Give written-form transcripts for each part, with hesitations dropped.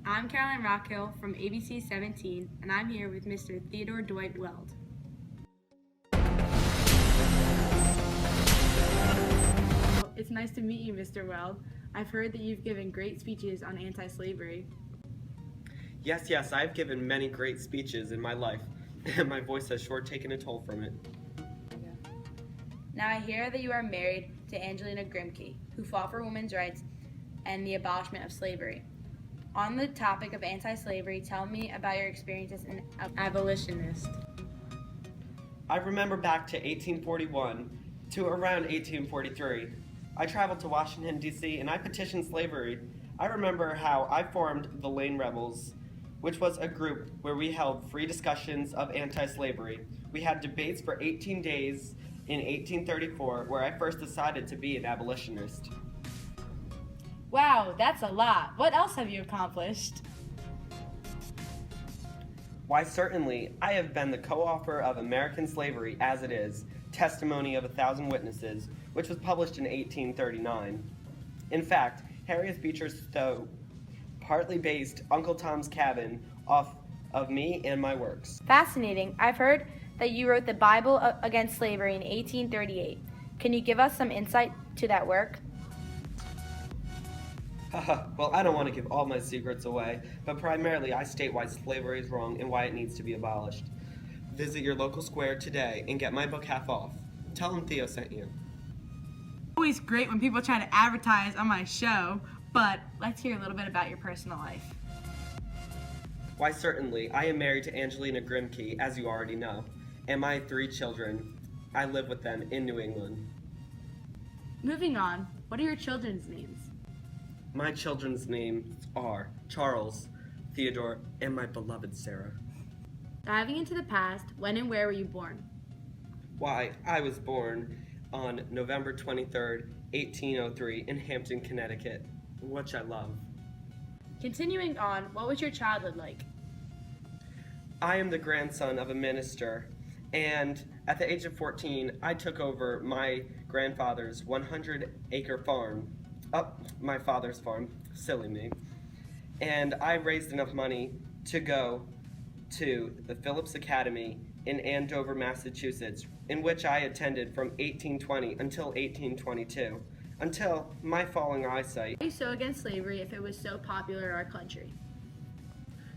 I'm Caroline Rockhill from ABC 17, and I'm here with Mr. Theodore Dwight Weld. It's nice to meet you, Mr. Weld. I've heard that you've given great speeches on anti-slavery. Yes, I've given many great speeches in my life, and my voice has sure taken a toll from it. Now I hear that you are married to Angelina Grimke, who fought for women's rights and the abolishment of slavery. On the topic of anti-slavery, tell me about your experiences as an abolitionist. I remember back to 1841 to around 1843. I traveled to Washington, D.C., and I petitioned slavery. I remember how I formed the Lane Rebels, which was a group where we held free discussions of anti-slavery. We had debates for 18 days in 1834, where I first decided to be an abolitionist. Wow, that's a lot. What else have you accomplished? Why, certainly, I have been the co-author of American Slavery as It Is, Testimony of 1,000 Witnesses, which was published in 1839. In fact, Harriet Beecher Stowe partly based Uncle Tom's Cabin off of me and my works. Fascinating. I've heard that you wrote the Bible against slavery in 1838. Can you give us some insight to that work? Well, I don't want to give all my secrets away, but primarily I state why slavery is wrong and why it needs to be abolished. Visit your local square today and get my book half off. Tell them Theo sent you. Always great when people try to advertise on my show, but let's hear a little bit about your personal life. Why, certainly, I am married to Angelina Grimke, as you already know, and my 3 children. I live with them in New England. Moving on, what are your children's names? My children's names are Charles, Theodore, and my beloved Sarah. Diving into the past, when and where were you born? Why, I was born on November 23rd, 1803 in Hampton, Connecticut, which I love. Continuing on, what was your childhood like? I am the grandson of a minister, and at the age of 14, I took over my grandfather's 100-acre farm, my father's farm, silly me, and I raised enough money to go to the Phillips Academy in Andover, Massachusetts, in which I attended from 1820 until 1822, until my falling eyesight. Why are you so against slavery if it was so popular in our country?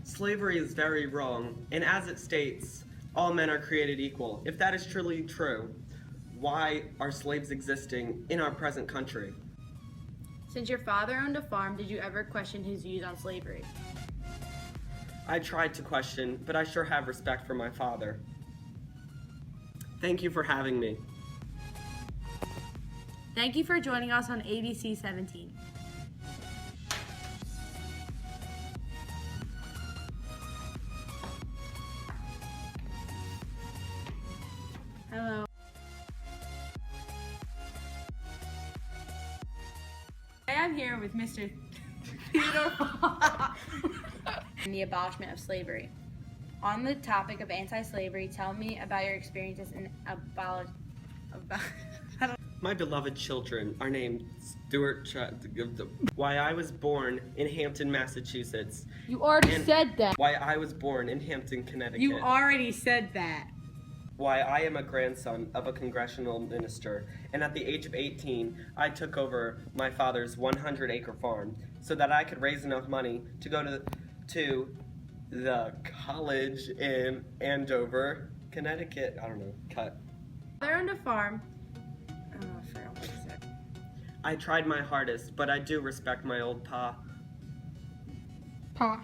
Slavery is very wrong, and as it states, all men are created equal. If that is truly true, why are slaves existing in our present country? Since your father owned a farm, did you ever question his views on slavery? I tried to question, but I sure have respect for my father. Thank you for having me. Thank you for joining us on ABC 17. Hello. I am here with Mr. Theodore and the abolishment of slavery. On the topic of anti-slavery, tell me about your experiences in My beloved children are named Stuart. Why I was born in Hampton, Massachusetts. You already said that. Why I was born in Hampton, Connecticut. You already said that. Why I am a grandson of a congressional minister, and at the age of 18, I took over my father's 100-acre farm so that I could raise enough money to go to the college in Andover, Connecticut. I don't know, cut. Father owned a farm. Oh, I forgot what he said. I tried my hardest, but I do respect my old pa. Pa.